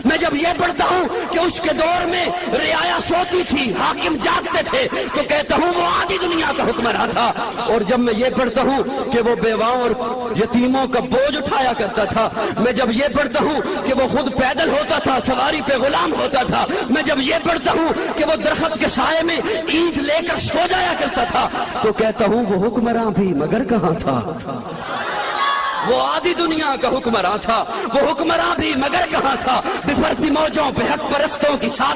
मैं जब ये पढ़ता हूँ कि उसके दौर में रियाया सोती थी, हाकिम जागते थे, तो कहता हूँ वो आधी दुनिया का हुक्मरान था। और जब मैं ये पढ़ता हूँ कि वो बेवाओं और यतीमों का बोझ उठाया करता था, मैं जब ये पढ़ता हूँ कि वो खुद पैदल होता था, सवारी पे गुलाम होता था, मैं जब ये पढ़ता हूँ कि वो दरख्त के साए में ईंट लेकर सो जाया करता था, तो कहता हूँ वो हुक्मरान भी मगर कहाँ था। वो आधी दुनिया का हुक्मरान था, वो हुक्मरान भी मगर कहाँ था। बिफरती मौजों पे हक परस्तों की साथ